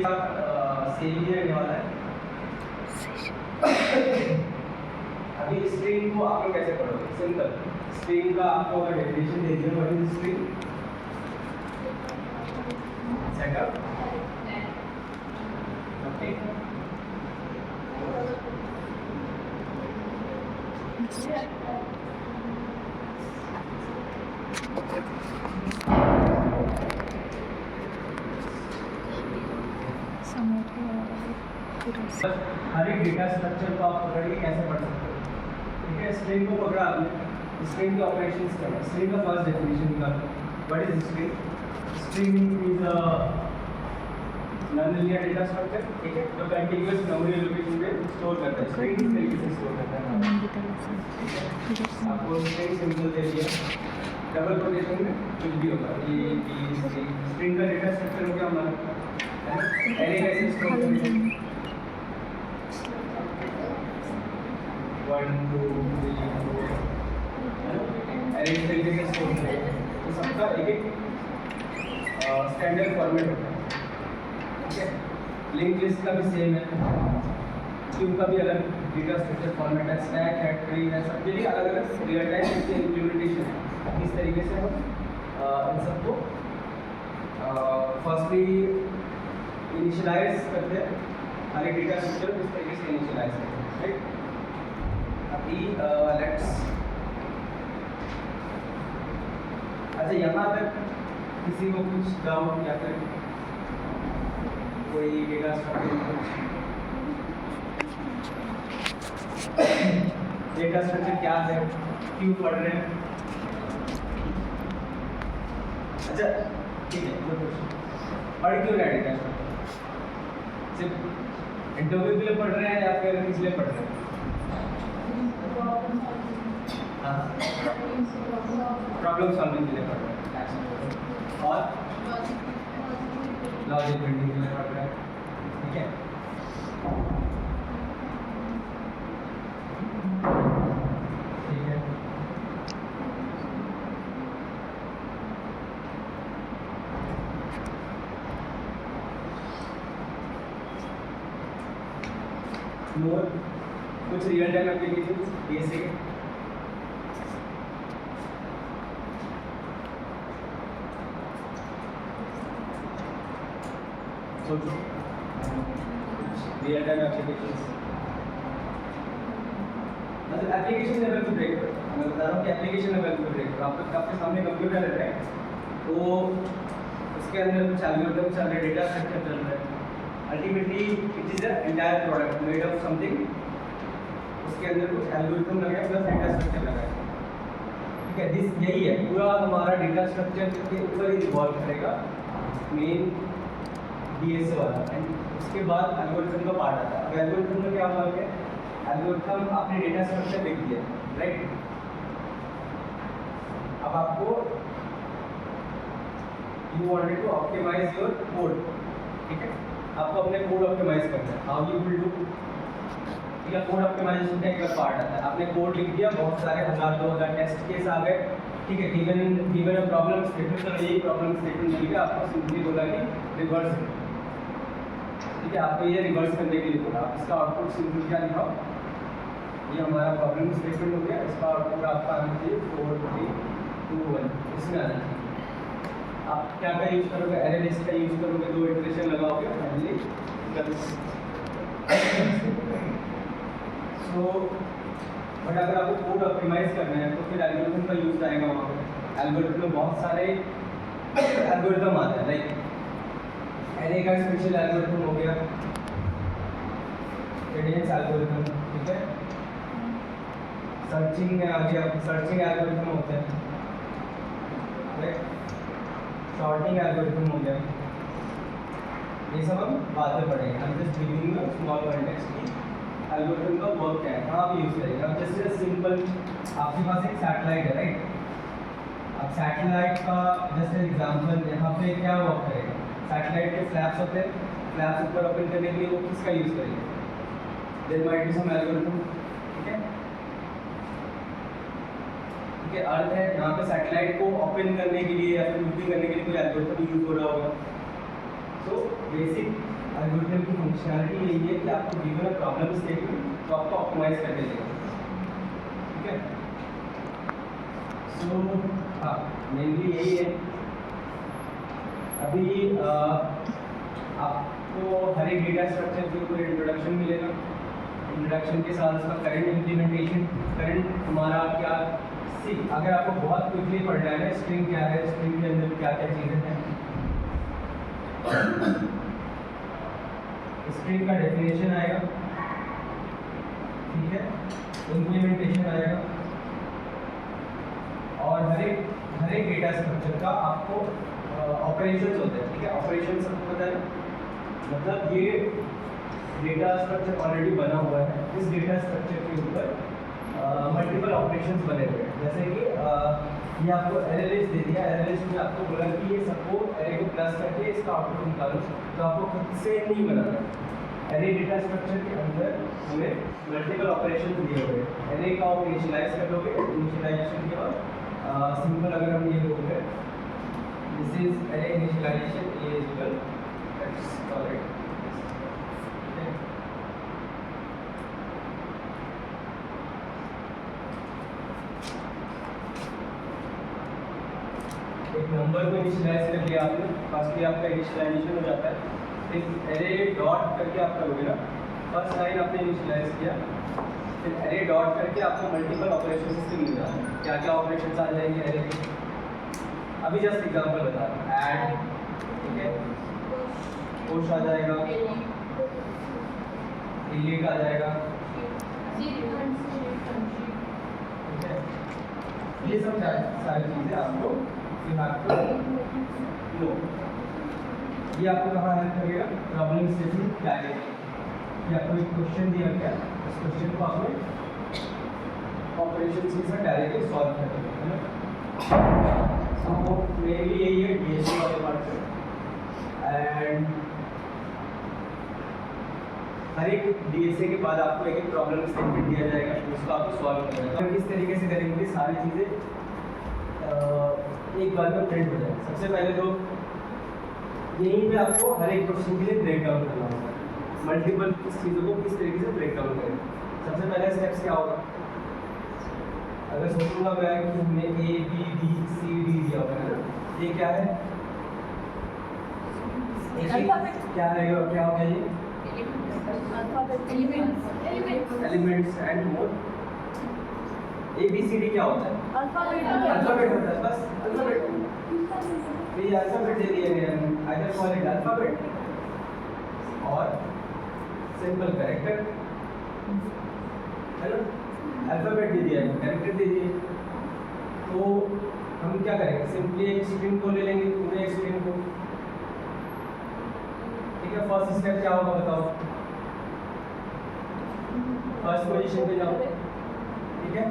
Same ही रहने वाला है। अभी स्ट्रिंग को आप लोग कैसे पढ़ोगे? सिंपल, स्ट्रिंग का आपको अगर डेफिनेशन दे दिया, what is string? Setup, okay, हर एक डेटा स्ट्रक्चर को आप पकड़ के कैसे पढ़ सकते हो? ठीक है, स्ट्रिंग को पकड़ा आपने, स्ट्रिंग के ऑपरेशंस क्या है? स्ट्रिंग का फर्स्ट डेफिनेशन निकालो, what is string? String is a non linear data structure, ठीक है, जो कंटीन्यूअस मेमोरी लोकेशन पे स्टोर करता है। स्ट्रिंग किस तरीके से स्टोर करता है? आपको स्ट्रिंग सिंबल दे दिया, डबल कोटेशन में कुछ भी होगा, ये स्ट्रिंग का डेटा स्ट्रक्चर हो गया हमारा। एरे कैसे स्टोर करेंगे? 1 2 3 4, एरे इस तरीके से स्टोर करेंगे। तो सबका एक एक स्टैंडर्ड फॉर्मेट होता है, ठीक है। लिंक लिस्ट का भी सेम है, क्यू का भी अलग डेटा स्ट्रक्चर फॉर्मेट है, स्टैक है, ट्री है, सबके लिए अलग अलग रियल टाइम इम्प्लीमेंटेशन है। इस तरीके से हम इन सबको फर्स्टली इनिशियलाइज करते हैं, हर एक डेटा स्ट्रक्चर इस तरीके से इनिशियलाइज करते हैं, राइट। अभी लेट्स, अच्छा यहाँ तक किसी को कुछ डाउट या फिर कोई डेटा स्ट्रक्चर, डेटा स्ट्रक्चर क्या है, क्यों पढ़ रहे हैं? अच्छा ठीक है, नो क्वेश्चन, पढ़ क्यों रहे हैं डेटा स्ट्रक्चर? सिर्फ इंटरव्यू के लिए पढ़ रहे हैं या फिर किस लिए पढ़ रहे हैं? हाँ, प्रॉब्लम सॉल्विंग के लिए पढ़ रहे हैं और लॉजिक बिल्डिंग के लिए पढ़ रहे हैं, ठीक है। ठीक है, मोर कुछ रियल टाइम एप्लीकेशन बेसिक, सोचो रियल टाइम एप्लीकेशन, मतलब एप्लीकेशन लेवल पे ब्रेक करो। मैं बता रहा हूँ कि एप्लीकेशन लेवल पे ब्रेक करो। आपके सामने कंप्यूटर है, तो उसके अंदर कुछ एल्गोरिथम चल रहा है, डेटा स्ट्रक्चर चल रहा है। Ultimately it is a entire product made of something, उसके अंदर कुछ एल्गोरिथम लगा है प्लस डेटा स्ट्रक्चर लगा है, ठीक है। दिस यही है पूरा हमारा डेटा स्ट्रक्चर के ऊपर ही इवॉल्व करेगा, मेन डीएसए वाला, एंड उसके बाद एल्गोरिथम का पार्ट आता है। अब एल्गोरिथम का क्या वर्क है? एल्गोरिथम आपने डेटा स्ट्रक्चर लिख दिया, राइट। अब आपको you wanted to optimise your code, ठीक है, आपको अपने कोड ऑप्टिमाइज करना है। How you will do? या कोड ऑप्टिमाइजेशन का एक पार्ट आता है। आपने कोड लिख दिया, बहुत सारे 1000-2000 टेस्ट केस आ गए, ठीक है, गिवन अ प्रॉब्लम स्टेटमेंट, तो यही प्रॉब्लम स्टेटमेंट मिल गया, आपको सिंपली बोला कि रिवर्स, ठीक है, आपको ये रिवर्स करने के लिए बोला। आप इसका आउटपुट सिंपली क्या लिखाओ, ये हमारा प्रॉब्लम स्टेटमेंट हो गया, इसका आउटपुट आपका आना चाहिए 4 3 2 1, इसमें आना चाहिए। आप क्या का यूज़ करोगे? एरे लिस्ट का यूज़ करोगे, 2 इटरेशन लगाओगे फाइनली। सो बट अगर आपको कोड ऑप्टिमाइज करना है तो फिर एल्गोरिथम का यूज़ आएगा वहाँ पे। एल्गोरिथम में बहुत सारे एल्गोरिथम आते हैं, लाइक एरे का स्पेशल एल्गोरिथम हो गया, ग्रेडियंट एल्गोरिथम, ठीक है, सर्चिंग में आ गया, सर्चिंग एल्गोरिथम होते हैं, राइट, सॉर्टिंग एल्गोरिथम हो गया। ये सब हम बाद में पढ़ेंगे। हम just giving you small context की एल्गोरिथम का वर्क क्या है, कहाँ पे यूज़ करेंगे। अब जैसे सिंपल आपके पास एक सैटेलाइट है, राइट। अब सैटेलाइट का जैसे एग्जांपल यहाँ पे क्या वर्क करेगा? सैटेलाइट के फ्लैप्स होते हैं, फ्लैप्स ऊपर ओपन करने के लिए वो किसका यूज़ करेंगे? There might be some algorithm, ठीक है, ठीक है। अर्थ है, यहाँ पे सैटेलाइट को ओपन करने के लिए या फिर मूविंग करने के लिए कोई एल्गोरिथम यूज़ हो रहा होगा। सो बेसिक एल्गोरिथम की फंक्शनैलिटी यही है कि आपको गिवन अ प्रॉब्लम स्टेटमेंट तो आपको ऑप्टिमाइज करके देगा, ठीक है। सो हाँ, मेनली यही है। अभी आपको हर एक डेटा स्ट्रक्चर के ऊपर इंट्रोडक्शन मिलेगा। इंट्रोडक्शन के साथ उसका करंट इम्प्लीमेंटेशन, करंट हमारा क्या सी, अगर आपको बहुत क्विकली पढ़ना है स्ट्रिंग क्या है, स्ट्रिंग के अंदर क्या क्या चीज़ें हैं, स्ट्रिंग का डेफिनेशन आएगा, ठीक है, इम्प्लीमेंटेशन आएगा, और हर एक डेटा स्ट्रक्चर का आपको ऑपरेशंस होते हैं, ठीक है। ऑपरेशन सबको पता है, मतलब ये डेटा स्ट्रक्चर ऑलरेडी बना हुआ है, इस डेटा स्ट्रक्चर के ऊपर मल्टीपल ऑपरेशंस बने हुए हैं। जैसे कि ये आपको एरे लिस्ट दे दिया, एरे लिस्ट में आपको बोला कि ये सबको एरे को प्लस करके इसका आउटपुट निकालो, तो आपको खुद से नहीं बनाना है। एरे डेटा स्ट्रक्चर के अंदर हमें मल्टीपल ऑपरेशन दिए हुए हैं। एरे का आप इनिशियलाइज कर लोगे, इनिशियलाइजेशन के बाद सिंपल अगर हम ये लोगे, this is array initialisation A is equal let's call it, एक नंबर को इनिशियलाइज कर लिया आपने, फर्स्टली आपका इनिशियलाइजेशन हो जाता है, फिर एरे डॉट करके आप करोगे ना, फर्स्ट लाइन आपने इनिशियलाइज किया, फिर एरे डॉट करके आपको मल्टीपल ऑपरेशंस से मिल जाता है। क्या क्या ऑपरेशंस आ जाएंगे एरे के, अभी जस्ट एग्जांपल बता रहा हूँ। ऐड, ठीक है, पुश आ जाएगा, डिलीट आ जाएगा, ठीक है, ये सब सारी चीज़ें आपको नो, ये आपको कहाँ हेल्प करेगा, प्रॉब्लम स्टेटमेंट डायरेक्ट, ये आपको एक क्वेश्चन दिया गया, इस क्वेश्चन को आपने ऑपरेशन के साथ डायरेक्टली सॉल्व कर देंगे, है ना। तो मेनली यही है डीएसए वाले पार्ट में। एंड हर एक डीएसए के बाद आपको एक प्रॉब्लम स्टेटमेंट दिया जाएगा, उसको आपको सॉल्व करना है। तो किस तरीके से करेंगे, सारी चीज़ें एक बार में प्रिंट हो जाएगी। सबसे पहले तो यहीं पे आपको हर एक क्वेश्चन के लिए ब्रेक डाउन करना होगा, मल्टीपल चीज़ों को किस तरीके से ब्रेक डाउन करें। सबसे पहले स्टेप्स क्या होगा, अगर सोचूंगा मैं कि हमने A B B C D दिया होगा ना, ये क्या है, क्या रहेगा, क्या होगा ये elements and mod. A B C D क्या होता है, अल्फाबेट होता है, बस अल्फाबेट, ये अल्फाबेट दे दिए गए हैं, आइदर कॉल इट अल्फाबेट और सिंपल कैरेक्टर, है ना। अल्फाबेट दे दिया है, कैरेक्टर दे दिए, तो हम क्या करेंगे, सिंपली एक स्ट्रिंग को ले लेंगे, पूरे एक स्ट्रिंग को, ठीक है। फर्स्ट स्टेप क्या होगा बताओ, फर्स्ट पोजीशन पे जाओ, ठीक है।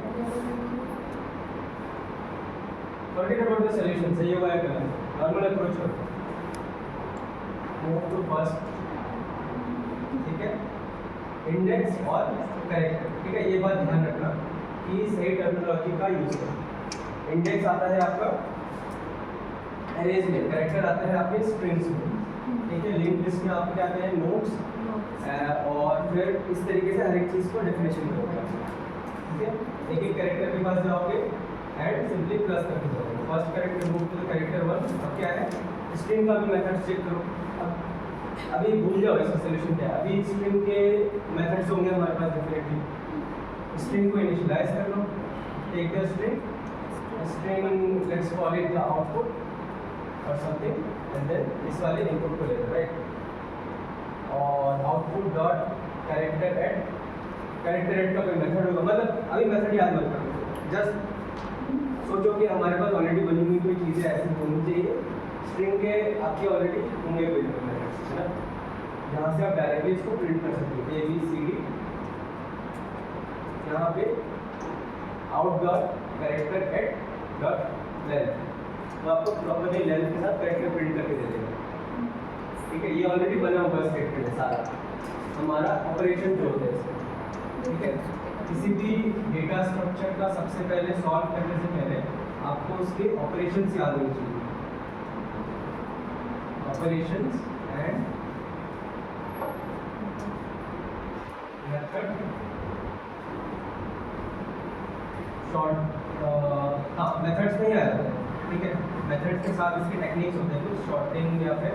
Forget about the solution, सही हुआ है क्या, नॉर्मल अप्रोच करो, मूव टू फर्स्ट, ठीक है, इंडेक्स और कैरेक्टर, ठीक है। ये बात ध्यान रखना कि सही टर्मिनोलॉजी का यूज करो। इंडेक्स आता है आपका एरेज में, कैरेक्टर आता है आपके स्ट्रिंग्स में, ठीक है। लिंक लिस्ट में आप क्या आते हैं नोट्स, और फिर इस तरीके से हर एक चीज़ को डेफिनेशन करोगे, ठीक है। एक एक कैरेक्टर के पास जाओगे एंड सिंपली प्लस करके जाओगे, first character move to the character 1। अब क्या है, स्ट्रिंग का भी मेथड चेक करो, अभी भूल जाओ इसका सोल्यूशन क्या है, अभी स्ट्रिंग के मेथड्स होंगे हमारे पास डेफिनेटली। स्ट्रिंग को इनिशियलाइज कर लो, take the string let's call it the output और समथिंग, एंड देन इस वाले इनपुट को ले लो, राइट, और output dot character add, character add का कोई मेथड होगा, मतलब अभी मेथड याद मत करो, जस्ट सोचो कि हमारे पास ऑलरेडी बनी हुई कोई चीज़ें ऐसी होनी चाहिए, स्ट्रिंग के आपके ऑलरेडी होंगे कोई मेथड्स, है ना, जहाँ से आप डायरेक्टली इसको प्रिंट कर सकते हो, ए बी सी डी, यहाँ पे out dot character add dot length, तो आपको प्रॉपर्ली लेंथ के साथ कैरेक्टर प्रिंट करके दे देगा, ठीक है। ये ऑलरेडी बना हुआ स्टेटमेंट है सारा, हमारा ऑपरेशन जो होता है इसमें, ठीक है। किसी भी डेटा स्ट्रक्चर का सबसे पहले सॉल्व करने से पहले आपको उसके ऑपरेशंस याद होने चाहिए, ऑपरेशंस एंड नहीं आ रहा है, ठीक है। मेथड के साथ इसके टेक्निक्स होते हैं, कुछ शॉर्टिंग या फिर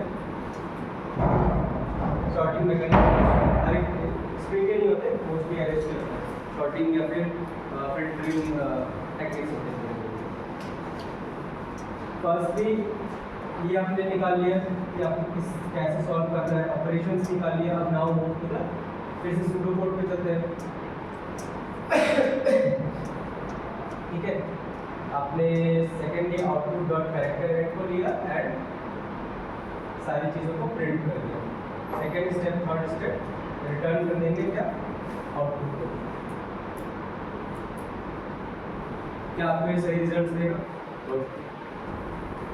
शॉर्टिंग मैकेनिज्म, हर एक स्प्रिंग के नहीं होते, मोस्टली एरेस्ट के होते हैं, शॉर्टिंग या फिर फिल्टरिंग टेक्निक्स होते हैं। फर्स्टली ये आपने निकाल लिया कि आपको किस कैसे सॉल्व करना है, ऑपरेशंस निकाल लिया। अब नाउ मूव टू द, फिर से सूडो कोड पे चलते हैं, ठीक है। आपने सेकेंडली आउटपुट डॉट कैरेक्टर को लिया एंड सारी चीज़ों को प्रिंट कर दिया। Second step, third step return कर देंगे क्या, आउटपुट को। क्या आपको ये सही रिजल्ट देगा?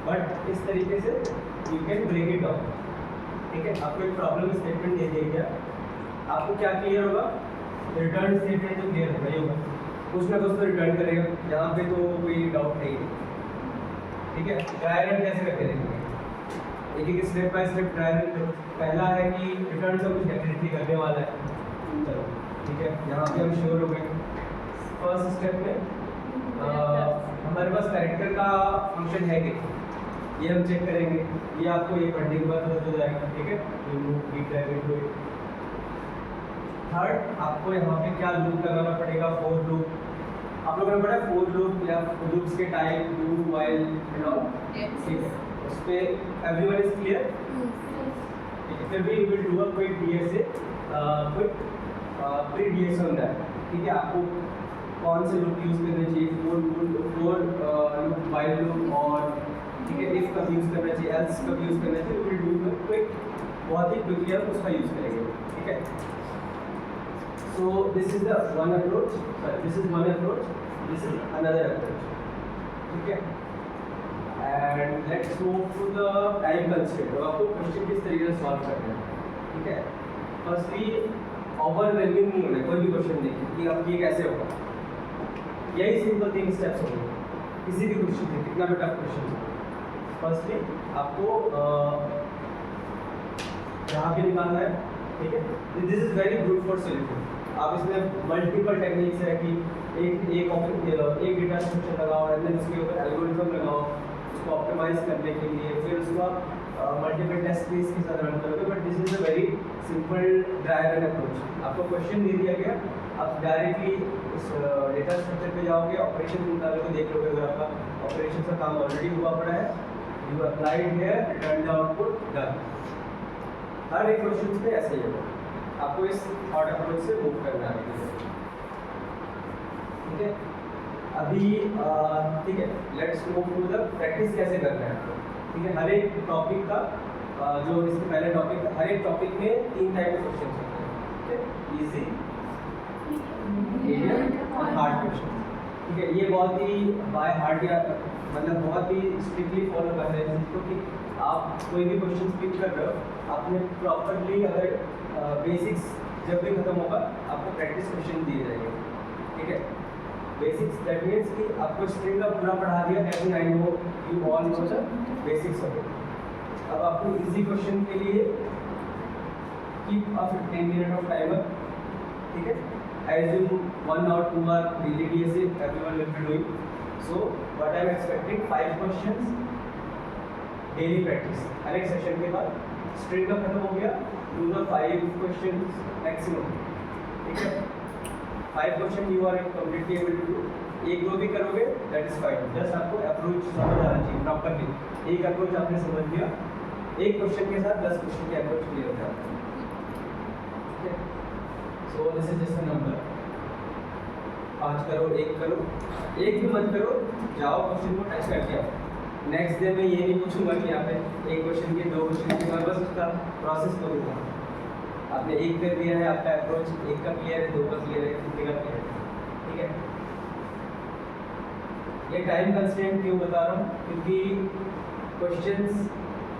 बट इस तरीके से you can break it down, ठीक है। आपको एक प्रॉब्लम स्टेटमेंट दे दिया गया, आपको क्या क्लियर होगा, रिटर्न स्टेटमेंट तो क्लियर होगा ही होगा, कुछ ना कुछ तो रिटर्न करेगा, यहाँ पे तो कोई डाउट नहीं है, ठीक है। ट्राई रन कैसे करके देखेंगे, एक एक step by step try run करो। पहला है कि रिटर्न तो कुछ डेफिनेटली करने वाला है, चलो ठीक है, यहाँ पे हम श्योर हो गए। फर्स्ट स्टेप में हमारे पास कैरेक्टर का फंक्शन है कि ये हम चेक करेंगे, ये आपको ये पढ़ने के बाद पता चल जाएगा, ठीक है। थर्ड, आपको यहाँ पे क्या लूप लगाना पड़ेगा, फोर लूप। आप लोगों ने पढ़ा फोर लूप या लूप्स के type, do, while and all, ठीक है। उस पे एवरीवन इज क्लियर, ठीक है। फिर भी will do a quick DSA, quick pre DSA on that, ठीक है। आपको कौन से लूप यूज करने चाहिए, फोर लूप, व्हाइल लूप और ठीक है, इफ कब यूज करना चाहिए, एल्स कब यूज करना चाहिए, विल डू क्विक, बहुत ही क्विकली हम उसका यूज करेंगे, ठीक है। So this is the one approach, sorry, this is one approach, this is another approach, ठीक है। And let's move to the time constraint, तो आपको क्वेश्चन किस तरीके से सॉल्व करना है, ठीक है। फर्स्टली ओवरवेलमिंग नहीं होना, कोई भी क्वेश्चन देखिए कि अब ये कैसे होगा, यही सिंपल 3 स्टेप्स होंगे किसी भी क्वेश्चन के, कितना भी टफ क्वेश्चन हो। फर्स्टली आपको यहाँ पे निकालना है, ठीक है। This is very good for solution. आप इसमें मल्टीपल टेक्निक्स है कि एक डेटा स्ट्रक्चर लगाओ एंड देन उसके ऊपर एल्गोरिथम लगाओ उसको ऑप्टिमाइज करने के लिए, फिर उसको मल्टीपल टेस्ट केस के साथ रन करोगे। But this is a very simple dry run approach. आपको क्वेश्चन दे दिया गया, आप डायरेक्टली उस डेटा स्ट्रक्चर पे जाओगे, ऑपरेशन निकालोगे, देख लोगे अगर आपका ऑपरेशन का काम ऑलरेडी हुआ पड़ा है, you applied here, return the output, done. हर एक क्वेश्चन पे ऐसे ही होगा, आपको इस थॉट अप्रोच से मूव करना है, ठीक है। अभी ठीक है, let's move to the practice कैसे करना है, ठीक है। हर एक टॉपिक का जो इसके पहले टॉपिक था, हर एक टॉपिक में 3 टाइप के क्वेश्चन होते हैं, ठीक है। इजी, मीडियम और हार्ड क्वेश्चन, ठीक है। ये बहुत ही बाय हार्ट या मतलब बहुत ही स्ट्रिक्टली फॉलो कर रहे हैं जिसको कि आप कोई भी क्वेश्चन पिक कर रहे हो, आपने प्रॉपरली अगर बेसिक्स जब भी खत्म होगा आपको प्रैक्टिस क्वेश्चन दिए जाएंगे, ठीक है। बेसिक्स दैट मीन्स कि आपको स्ट्रिंग का पूरा पढ़ा दिया, every I know you all know the basics of it. अब आपको इजी क्वेश्चन के लिए keep a 15 minute off timer, ठीक है। Assume 1 or 2 are daily DSA, everyone will be doing. So what I am expecting 5 questions daily practice. हर एक session के बाद string का खत्म हो गया, do the 5 questions maximum, ठीक है। 5 question you are completely able to do. 1-2 भी करोगे that is fine. जस्ट आपको अप्रोच समझ आना चाहिए प्रॉपरली। एक अप्रोच आपने समझ लिया, एक क्वेश्चन के साथ 10 क्वेश्चन के अप्रोच क्लियर हो जाता है, ठीक है। So this is just a number. 5 करो, 1 करो, 1 भी मत करो, जाओ क्वेश्चन को टच करके आओ। नेक्स्ट डे में ये नहीं पूछूंगा कि यहाँ पे 1 क्वेश्चन के 2 क्वेश्चन के बाद बस उसका प्रोसेस करूँगा। आपने 1 कर दिया है, आपका अप्रोच 1 का क्लियर है, 2 का क्लियर है, 3 का क्लियर है, ठीक है। ये टाइम कंस्ट्रेंट क्यों बता रहा हूँ, क्योंकि क्वेश्चंस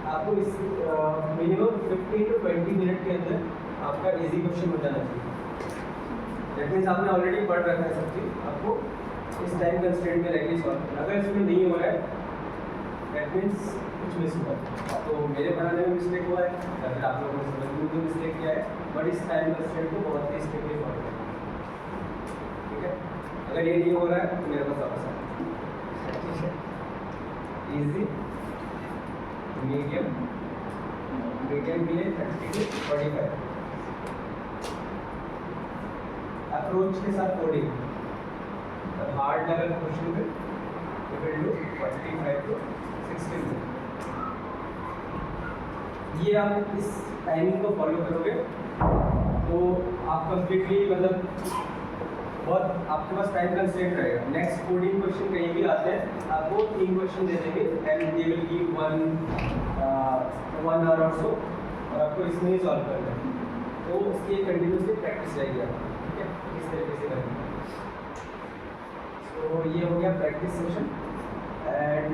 आपको इस मिनिमम 15 to 20 मिनट के अंदर आपका इजी क्वेश्चन हो जाना चाहिए। दैट मीन्स आपने ऑलरेडी पढ़ रखा है सब चीज़, आपको इस टाइम कंस्ट्रेंट में रहकर सॉल्व करना। अगर इसमें नहीं हो रहा है दैट मीन्स कुछ मिस हुआ, तो मेरे पढ़ाने में मिस्टेक हुआ है या फिर आप लोगों ने समझने में मिस्टेक किया है, बट इस टाइम कंस्ट्रेंट को बहुत ही स्ट्रिक्टली फॉलो करना, ठीक है। अगर ये नहीं हो रहा है तो मेरे पास वापस आए, ठीक है। इजी, मीडियम, मीडियम के लिए 30 to 45, अप्रोच के साथ कोडिंग, हार्ड लेवल क्वेश्चन पे you will do 45 to 60 minutes। ये आप इस टाइमिंग को फॉलो करोगे तो आप कंप्लीटली मतलब बहुत आपके पास टाइम कंस्ट्रेंट रहेगा। नेक्स्ट कोडिंग क्वेश्चन कहीं भी आते हैं आपको 3 क्वेश्चन दे देंगे and they will give 1 hour or so, और आपको इसमें ही सॉल्व करना है। तो उसकी कंटिन्यूसली प्रैक्टिस रहेगी आपको, ठीक है, इस तरीके से करना है। तो ये हो गया प्रैक्टिस सेशन। एंड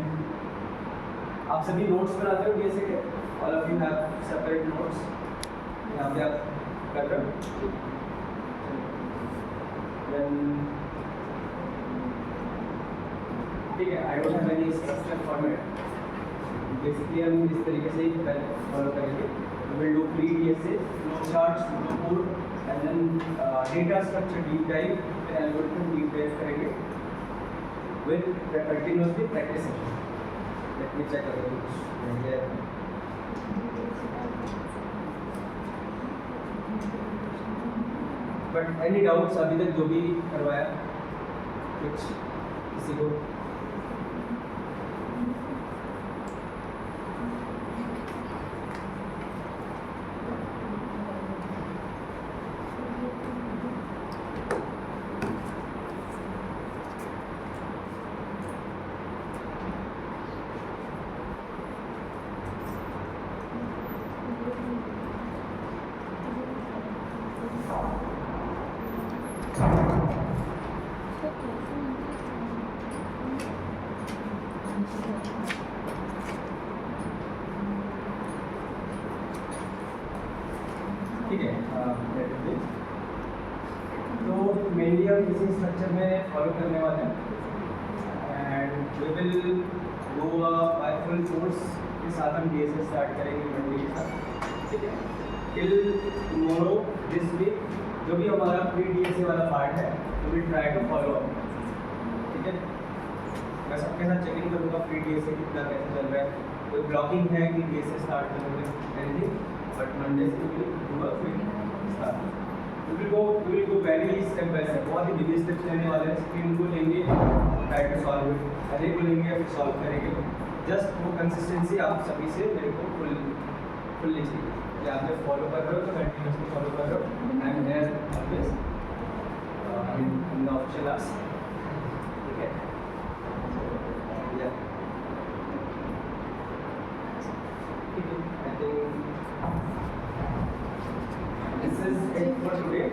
आप सभी नोट्स बनाते हो डीएसए के, all of you have separate notes, यहाँ पे आप कर रहे हो। ठीक है, I don't have any structure format, basically हम इस तरीके से ही फॉलो करेंगे। Will do pre DSA, flow charts, flow code and then data structure deep dive, फिर एल्गोरिथम डीप डाइव करेंगे with continuously practice session. Let me check again. But any doubts अभी तक जो भी करवाया कुछ किसी को? ठीक है, तो मेनली हम इसी स्ट्रक्चर में फॉलो करने वाले हैं and we will go by full course के साथ हम डीएसए स्टार्ट करेंगे मंडे के साथ, ठीक है। टिल टुमारो दिस वीक जो भी हमारा प्री डीएसए वाला पार्ट है we will try to follow up, ठीक है। मैं सबके साथ चेकिंग करूँगा प्री डीएसए कितना कैसे चल रहा है, कोई ब्लॉकिंग है कि डीएसए स्टार्ट करोगे एनीथिंग, बट मंडे से we will do a quick start. we will go very step by step, बहुत ही बिजी स्टेप्स लेने वाले हैं। स्क्रीन को लेंगे, ट्राई टू सॉल्व इट, अरे को लेंगे फिर सॉल्व करेंगे। जस्ट वो कंसिस्टेंसी आप सभी से मेरे को फुल्ली चाहिए कि आप जब फॉलो कर रहे हो तो कंटिन्यूसली फॉलो कर रहे हो। I am there always in the option class, ठीक है। ठीक है, I think this is it for today.